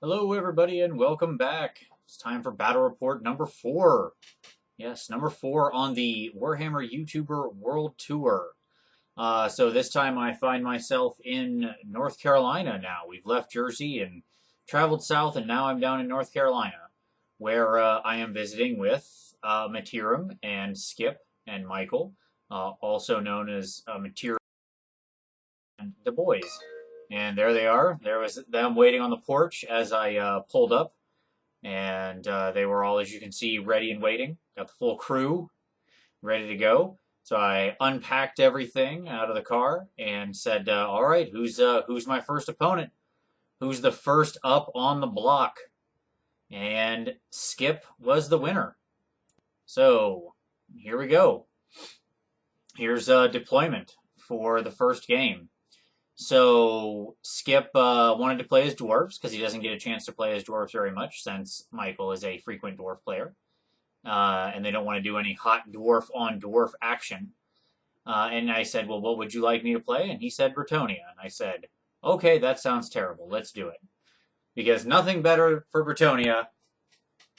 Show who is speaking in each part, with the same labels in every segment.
Speaker 1: Hello, everybody, and welcome back. It's time for Battle Report number 4. Yes, number 4 on the Warhammer YouTuber World Tour. So this time I find myself in North Carolina now. We've left Jersey and traveled south, and now I'm down in North Carolina, where I am visiting with Mittierim and Skip and Michael, also known as Mittierim and Da Boyz. And there they are. There was them waiting on the porch as I pulled up. And they were all, as you can see, ready and waiting. Got the full crew ready to go. So I unpacked everything out of the car and said, all right, who's my first opponent? Who's the first up on the block? And Skip was the winner. So here we go. Here's deployment for the first game. So Skip wanted to play as Dwarves because he doesn't get a chance to play as Dwarves very much since Michael is a frequent Dwarf player. And they don't want to do any hot Dwarf on Dwarf action. And I said, well, what would you like me to play? And he said Bretonnia. And I said, okay, that sounds terrible. Let's do it. Because nothing better for Bretonnia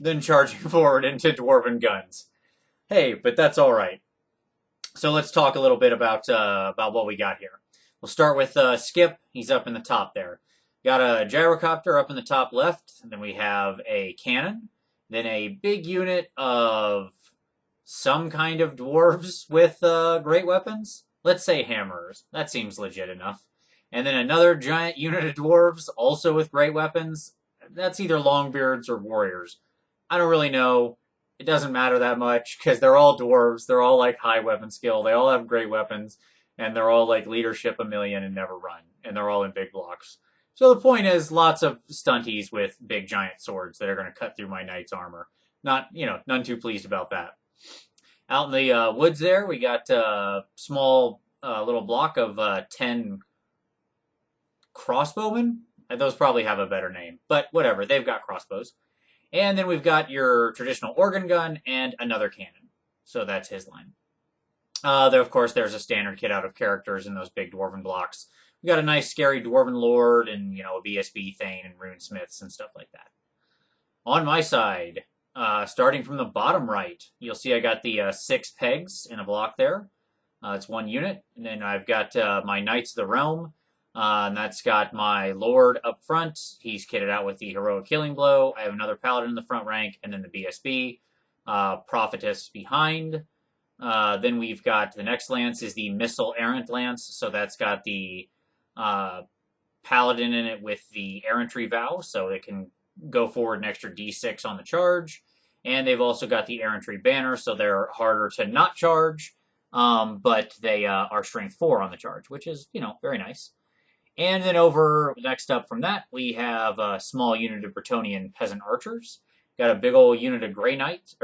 Speaker 1: than charging forward into Dwarven guns. Hey, but that's all right. So let's talk a little bit about what we got here. We'll start with Skip. He's up in the top there. Got a gyrocopter up in the top left. And then we have a cannon. Then a big unit of some kind of dwarves with great weapons. Let's say hammerers. That seems legit enough. And then another giant unit of dwarves, also with great weapons. That's either longbeards or warriors. I don't really know. It doesn't matter that much because they're all dwarves. They're all like high weapon skill. They all have great weapons. And they're all like leadership a million and never run. And they're all in big blocks. So the point is lots of stunties with big giant swords that are going to cut through my knight's armor. None too pleased about that. Out in the woods there, we got a small little block of 10 crossbowmen. Those probably have a better name. But whatever, they've got crossbows. And then we've got your traditional organ gun and another cannon. So that's his line. Of course, there's a standard kit out of characters in those big dwarven blocks. We got a nice, scary dwarven lord and, a VSB Thane and runesmiths and stuff like that. On my side, starting from the bottom right, you'll see I got the 6 pegs in a block there. It's one unit. And then I've got my Knights of the Realm. And that's got my lord up front. He's kitted out with the heroic killing blow. I have another paladin in the front rank, and then the BSB. Prophetess behind. Then we've got the next lance is the Missile Errant Lance. So that's got the paladin in it with the errantry vow. So it can go forward an extra d6 on the charge. And they've also got the errantry banner. So they're harder to not charge. But they are strength 4 on the charge, which is, very nice. And then over next up from that, we have a small unit of Bretonnian peasant archers. Got a big old unit of Grail Knights.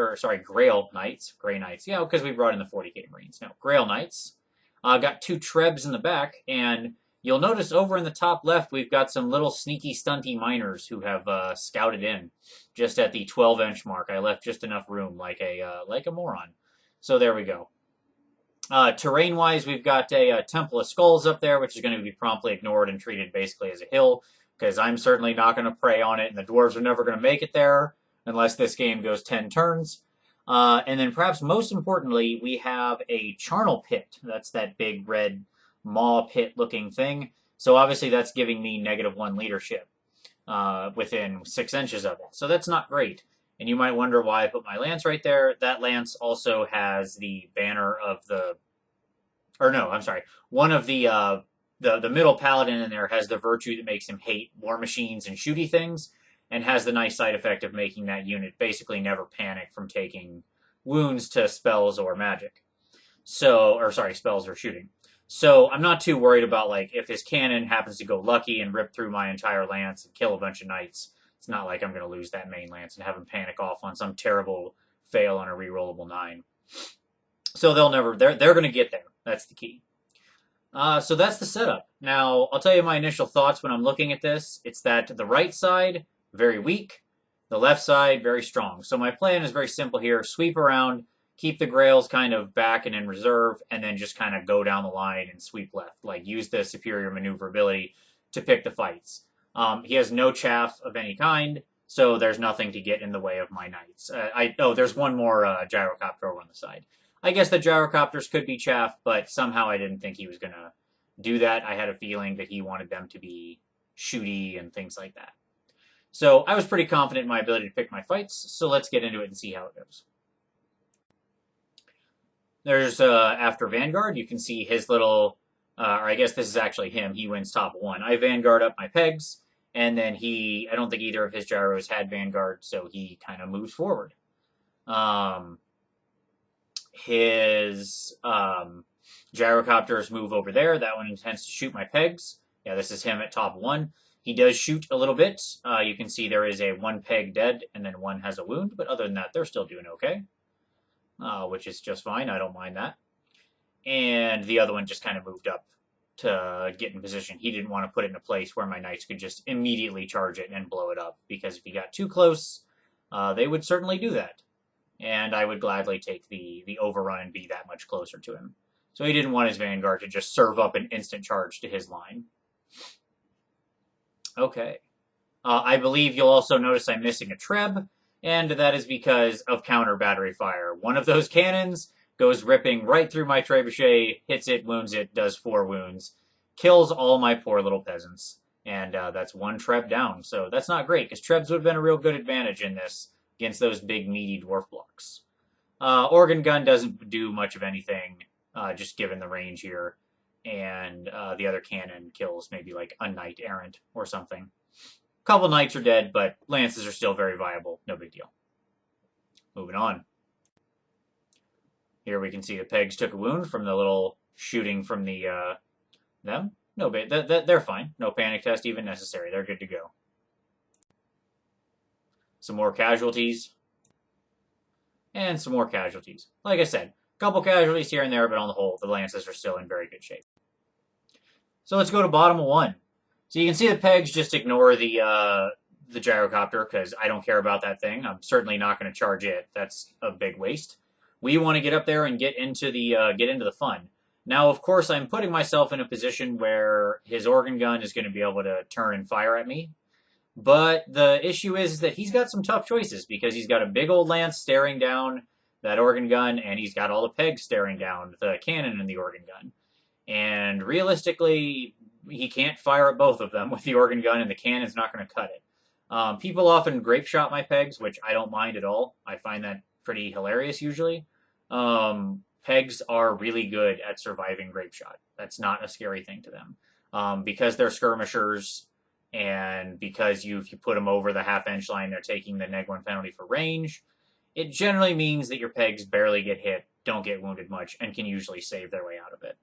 Speaker 1: Grey Knights. Yeah, because we brought in the 40k Marines. No, Grail Knights. Got 2 Trebs in the back, and you'll notice over in the top left, we've got some little sneaky stunty miners who have scouted in just at the 12-inch mark. I left just enough room, like a moron. So there we go. Terrain-wise, we've got a Temple of Skulls up there, which is going to be promptly ignored and treated basically as a hill, because I'm certainly not going to prey on it, and the dwarves are never going to make it there unless this game goes 10 turns. And then perhaps most importantly, we have a charnel pit. That's that big red maw pit-looking thing. So obviously that's giving me -1 leadership within 6 inches of it. So that's not great. And you might wonder why I put my lance right there. That lance also has the banner of one of the middle paladin in there has the virtue that makes him hate war machines and shooty things, and has the nice side effect of making that unit basically never panic from taking wounds to spells or magic. Spells or shooting. So I'm not too worried about, if his cannon happens to go lucky and rip through my entire lance and kill a bunch of knights. It's not like I'm going to lose that main lance and have him panic off on some terrible fail on a rerollable 9. So they're going to get there. That's the key. So that's the setup. Now, I'll tell you my initial thoughts when I'm looking at this. It's that the right side, very weak. The left side, very strong. So my plan is very simple here. Sweep around, keep the Grails kind of back and in reserve, and then just kind of go down the line and sweep left. Use the superior maneuverability to pick the fights. He has no chaff of any kind, so there's nothing to get in the way of my knights. There's one more gyrocopter over on the side. I guess the gyrocopters could be chaff, but somehow I didn't think he was going to do that. I had a feeling that he wanted them to be shooty and things like that. So I was pretty confident in my ability to pick my fights, so let's get into it and see how it goes. There's, after Vanguard, you can see his little, or I guess this is actually him, he wins top 1. I Vanguard up my pegs, and then I don't think either of his gyros had Vanguard, so he kind of moves forward. His gyrocopters move over there. That one intends to shoot my pegs. Yeah, this is him at top 1. He does shoot a little bit. You can see there is a 1 peg dead, and then 1 has a wound, but other than that, they're still doing okay, which is just fine. I don't mind that. And the other one just kind of moved up to get in position. He didn't want to put it in a place where my knights could just immediately charge it and blow it up, because if he got too close, they would certainly do that. And I would gladly take the overrun and be that much closer to him. So he didn't want his Vanguard to just serve up an instant charge to his line. Okay. I believe you'll also notice I'm missing a Treb, and that is because of counter battery fire. One of those cannons goes ripping right through my trebuchet, hits it, wounds it, does 4 wounds, kills all my poor little peasants. And that's 1 Treb down. So that's not great, because Trebs would have been a real good advantage in this against those big, meaty dwarf blocks. Organ Gun doesn't do much of anything, just given the range here. And the other cannon kills maybe like a knight errant or something. A couple knights are dead, but lances are still very viable. No big deal. Moving on. Here we can see the pegs took a wound from the little shooting from them. No big, they're fine. No panic test even necessary. They're good to go. Some more casualties. And some more casualties. Like I said, a couple casualties here and there, but on the whole, the lances are still in very good shape. So let's go to bottom of 1. So you can see the pegs just ignore the gyrocopter, because I don't care about that thing. I'm certainly not going to charge it. That's a big waste. We want to get up there and get into the fun. Now, of course, I'm putting myself in a position where his organ gun is going to be able to turn and fire at me. But the issue is that he's got some tough choices, because he's got a big old lance staring down that organ gun, and he's got all the pegs staring down the cannon and the organ gun. And realistically, he can't fire at both of them with the organ gun, and the cannon's not going to cut it. People often grape shot my pegs, which I don't mind at all. I find that pretty hilarious usually. Pegs are really good at surviving grape shot. That's not a scary thing to them. Because they're skirmishers, and because if you put them over the half-inch line, they're taking the -1 penalty for range. It generally means that your pegs barely get hit, don't get wounded much, and can usually save their way out of it.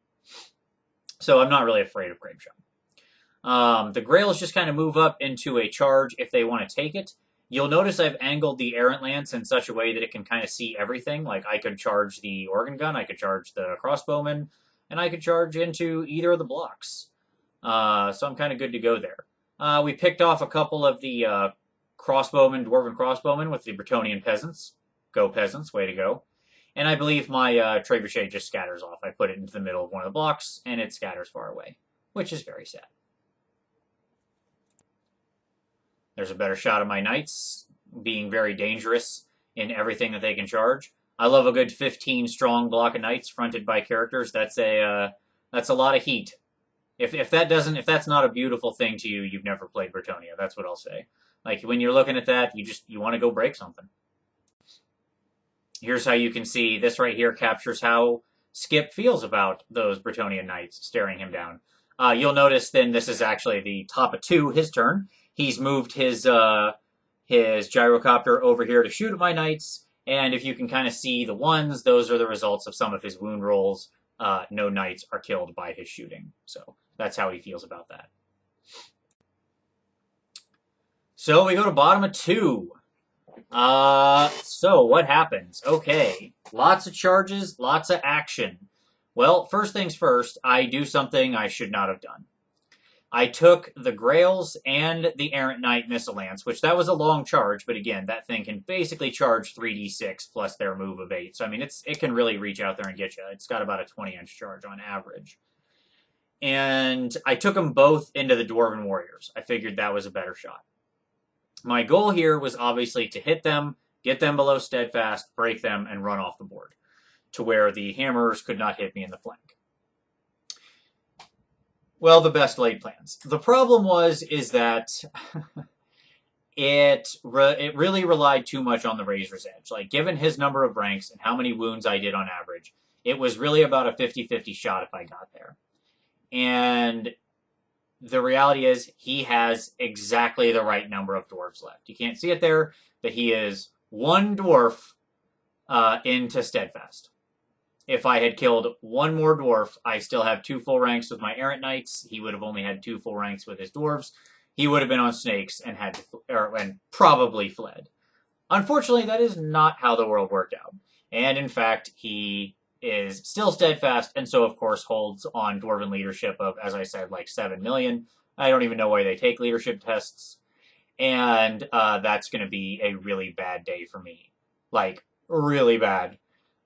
Speaker 1: So I'm not really afraid of grape shot. The Grails just kind of move up into a charge if they want to take it. You'll notice I've angled the Errant Lance in such a way that it can kind of see everything. Like, I could charge the organ gun, I could charge the crossbowman, and I could charge into either of the blocks. So I'm kind of good to go there. We picked off a couple of the dwarven crossbowmen with the Bretonnian peasants. Go peasants, way to go. And I believe my trebuchet just scatters off. I put it into the middle of one of the blocks, and it scatters far away, which is very sad. There's a better shot of my knights being very dangerous in everything that they can charge. I love a good 15-strong block of knights fronted by characters. That's a lot of heat. If that's not a beautiful thing to you, you've never played Bretonnia. That's what I'll say. Like, when you're looking at that, you want to go break something. Here's how you can see this right here captures how Skip feels about those Bretonnian knights staring him down. You'll notice then this is actually the top of 2, his turn. He's moved his gyrocopter over here to shoot at my knights, and if you can kind of see the 1s, those are the results of some of his wound rolls. No knights are killed by his shooting. So that's how he feels about that. So we go to bottom of 2. So what happens? Okay, lots of charges, lots of action. Well, first things first, I do something I should not have done. I took the Grails and the Errant Knight Missile Lance, which that was a long charge, but again, that thing can basically charge 3d6 plus their move of 8. So, I mean, it can really reach out there and get you. It's got about a 20-inch charge on average. and I took them both into the Dwarven Warriors. I figured that was a better shot. My goal here was obviously to hit them, get them below steadfast, break them, and run off the board to where the hammers could not hit me in the flank. Well, the best laid plans. The problem is that it really relied too much on the Razor's Edge. Like, given his number of ranks and how many wounds I did on average, it was really about a 50-50 shot if I got there. And the reality is he has exactly the right number of dwarves left. You can't see it there, but he is one dwarf into steadfast. If I had killed one more dwarf, I still have 2 full ranks with my errant knights. He would have only had 2 full ranks with his dwarves. He would have been on snakes and and probably fled. Unfortunately, that is not how the world worked out. And in fact, he is still steadfast, and so of course holds on dwarven leadership of, as I said, like 7 million. I don't even know why they take leadership tests. And that's going to be a really bad day for me. Like, really bad.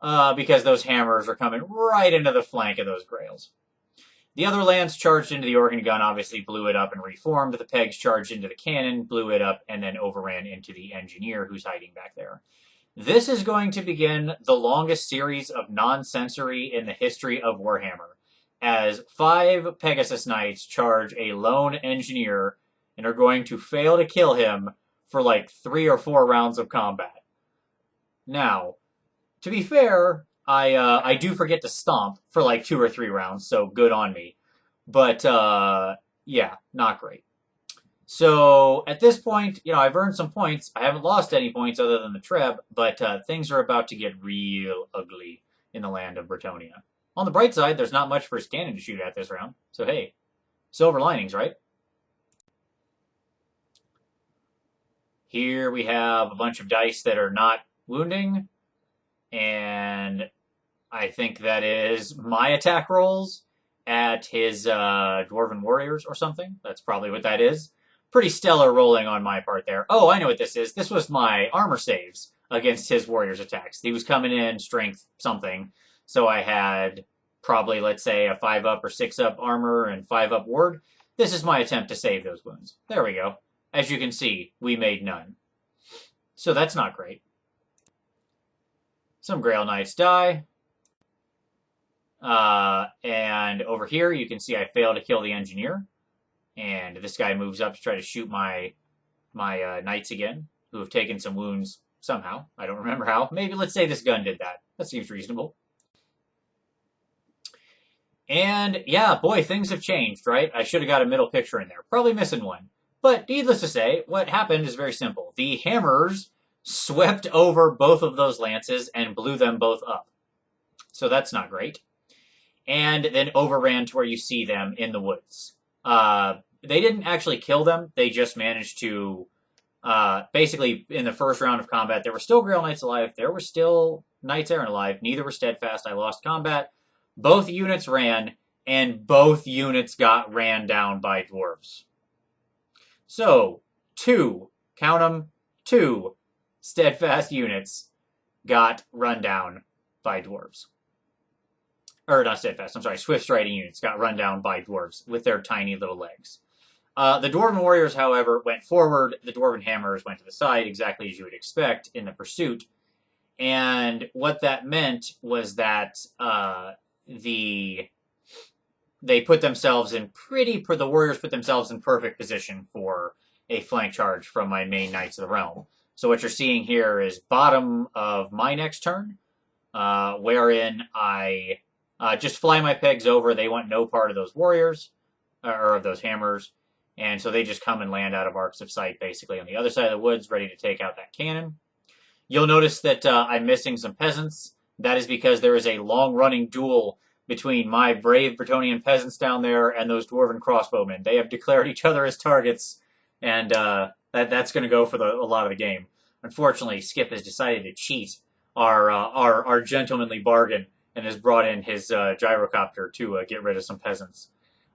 Speaker 1: Because those hammers are coming right into the flank of those grails. The other lance charged into the organ gun, obviously blew it up and reformed. The pegs charged into the cannon, blew it up, and then overran into the engineer who's hiding back there. This is going to begin the longest series of non-sensory in the history of Warhammer, as 5 Pegasus Knights charge a lone engineer and are going to fail to kill him for like 3 or 4 rounds of combat. Now, to be fair, I do forget to stomp for like 2 or 3 rounds, so good on me. But, yeah, not great. So, at this point, I've earned some points. I haven't lost any points other than the Treb, but things are about to get real ugly in the land of Bretonnia. On the bright side, there's not much for his cannon to shoot at this round, so hey, silver linings, right? Here we have a bunch of dice that are not wounding, and I think that is my attack rolls at his Dwarven Warriors or something. That's probably what that is. Pretty stellar rolling on my part there. Oh, I know what this is. This was my armor saves against his Warriors attacks. He was coming in strength something, so I had probably, let's say, a 5-up or 6-up armor and 5-up ward. This is my attempt to save those wounds. There we go. As you can see, we made none. So that's not great. Some Grail Knights die. And over here, you can see I failed to kill the engineer. And this guy moves up to try to shoot my knights again, who have taken some wounds somehow. I don't remember how. Maybe let's say this gun did that. That seems reasonable. And yeah, boy, things have changed, right? I should have got a middle picture in there. Probably missing one. But needless to say, what happened is very simple. The hammers swept over both of those lances and blew them both up. So that's not great. And then overran to where you see them in the woods. They didn't actually kill them. They just managed to, basically, in the first round of combat, there were still Grail Knights alive. There were still Knights Errant alive. Neither were steadfast. I lost combat. Both units ran, and both units got ran down by dwarves. So, 2, count them, 2 steadfast units got run down by dwarves. Or not steadfast, I'm sorry, swift striding units got run down by dwarves with their tiny little legs. The Dwarven Warriors, however, went forward. The Dwarven Hammers went to the side, exactly as you would expect in the pursuit. And what that meant was that the Warriors put themselves in perfect position for a flank charge from my main Knights of the Realm. So what you're seeing here is bottom of my next turn, wherein I just fly my pegs over. They want no part of those warriors, or of those hammers, and so they just come and land out of arcs of sight, basically on the other side of the woods, ready to take out that cannon. You'll notice that I'm missing some peasants. That is because there is a long-running duel between my brave Bretonnian peasants down there and those dwarven crossbowmen. They have declared each other as targets, and that's going to go for a lot of the game. Unfortunately, Skip has decided to cheat our gentlemanly bargain and has brought in his gyrocopter to get rid of some peasants.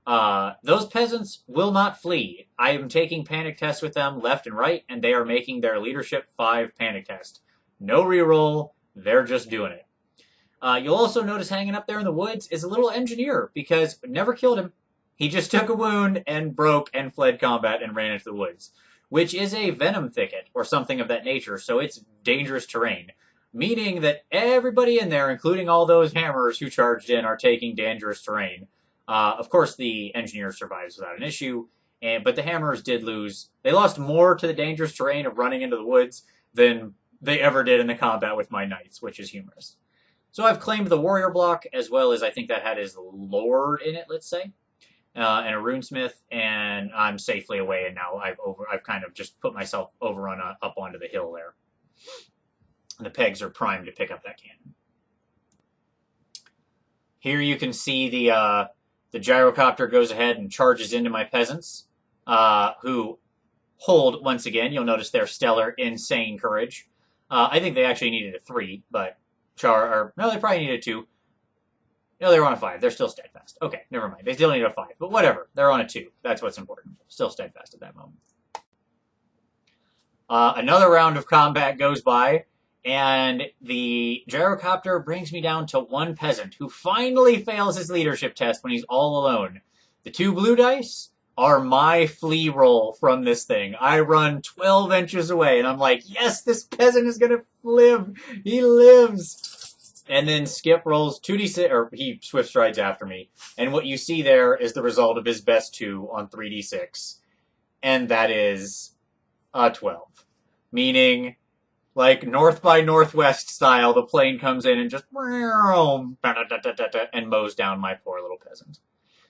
Speaker 1: Those peasants will not flee. I am taking panic tests with them left and right, and they are making their leadership 5 panic test. No reroll, they're just doing it. You'll also notice hanging up there in the woods is a little engineer, because never killed him. He just took a wound and broke and fled combat and ran into the woods, which is a venom thicket or something of that nature, so it's dangerous terrain, meaning that everybody in there, including all those hammers who charged in, are taking dangerous terrain. Of course, the engineer survives without an issue, but the hammers did lose. They lost more to the dangerous terrain of running into the woods than they ever did in the combat with my knights, which is humorous. So I've claimed the warrior block, as well as I think that had his lord in it, let's say, and a runesmith, and I'm safely away, and now I've kind of just put myself over on up onto the hill there. And the pegs are primed to pick up that cannon. Here you can see the gyrocopter goes ahead and charges into my peasants, who hold once again. You'll notice their stellar, insane courage. I think they actually needed a 3, but no, they probably needed a 2. No, they were on a 5. They're still steadfast. Okay, never mind. They still need a 5, but whatever. They're on a 2. That's what's important. Still steadfast at that moment. Another round of combat goes by, and the gyrocopter brings me down to one peasant who finally fails his leadership test when he's all alone. The 2 blue dice are my flea roll from this thing. I run 12 inches away, and I'm like, yes, this peasant is going to live. He lives. And then Skip rolls 2d6, or he swift strides after me. And what you see there is the result of his best 2 on 3d6. And that is a 12. Meaning, like North by Northwest style, the plane comes in and just and mows down my poor little peasant.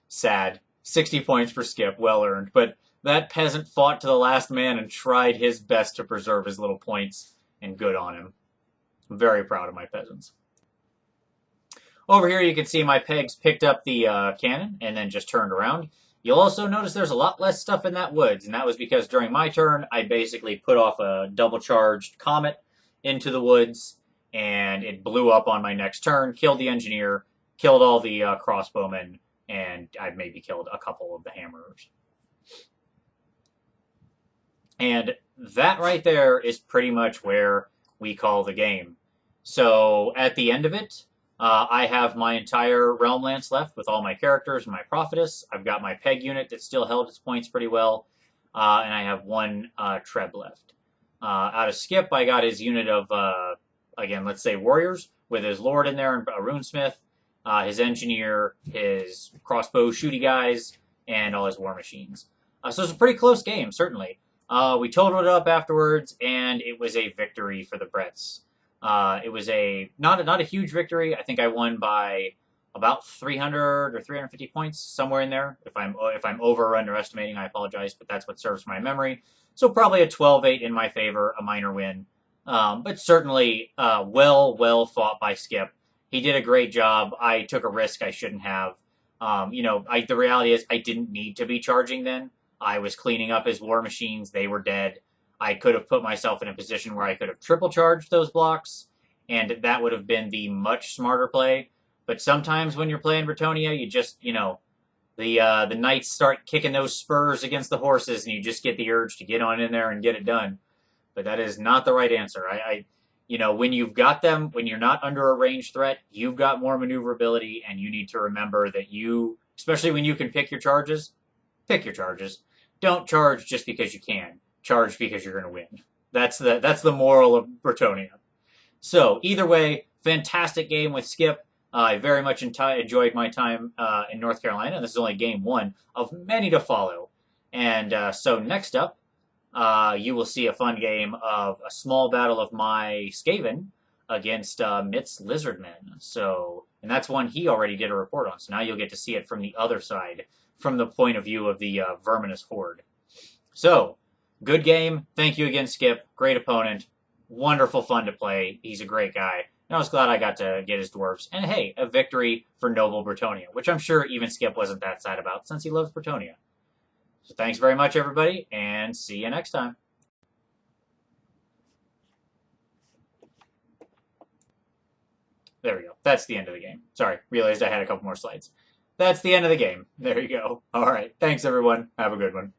Speaker 1: Sad. 60 points for Skip, well earned. But that peasant fought to the last man and tried his best to preserve his little points, and good on him. I'm very proud of my peasants. Over here you can see my pegs picked up the cannon and then just turned around. You'll also notice there's a lot less stuff in that woods, and that was because during my turn I basically put off a double-charged comet into the woods, and it blew up on my next turn, killed the engineer, killed all the crossbowmen, and I maybe killed a couple of the hammerers. And that right there is pretty much where we call the game. So at the end of it, I have my entire Realm Lance left with all my characters and my Prophetess. I've got my Peg unit that still held its points pretty well, and I have 1 Treb left. Out of Skip, I got his unit of, again, let's say warriors, with his Lord in there and a runesmith, his engineer, his crossbow shooty guys, and all his war machines. So it's a pretty close game, certainly. We totaled it up afterwards, and it was a victory for the Brets. It was not a huge victory. I think I won by about 300 or 350 points, somewhere in there. If I'm over or underestimating, I apologize, but that's what serves my memory. So probably a 12-8 in my favor, a minor win. But certainly well fought by Skip. He did a great job. I took a risk I shouldn't have. The reality is I didn't need to be charging then. I was cleaning up his war machines. They were dead. I could have put myself in a position where I could have triple charged those blocks, and that would have been the much smarter play. But sometimes when you're playing Bretonnia, you just, the knights start kicking those spurs against the horses, and you just get the urge to get on in there and get it done. But that is not the right answer. When you've got them, when you're not under a ranged threat, you've got more maneuverability, and you need to remember that especially when you can pick your charges, pick your charges. Don't charge just because you can. Charge because you're going to win. That's the moral of Bretonnia. So either way, fantastic game with Skip. I very much enjoyed my time in North Carolina. This is only game 1 of many to follow. And so next up, you will see a fun game of a small battle of my Skaven against Mitt's Lizardmen. And that's one he already did a report on. So now you'll get to see it from the other side, from the point of view of the Verminous Horde. So, good game. Thank you again, Skip. Great opponent. Wonderful fun to play. He's a great guy. And I was glad I got to get his dwarves. And hey, a victory for noble Bretonnia, which I'm sure even Skip wasn't that sad about since he loves Bretonnia. So thanks very much, everybody, and see you next time. There we go. That's the end of the game. Sorry, realized I had a couple more slides. That's the end of the game. There you go. All right. Thanks, everyone. Have a good one.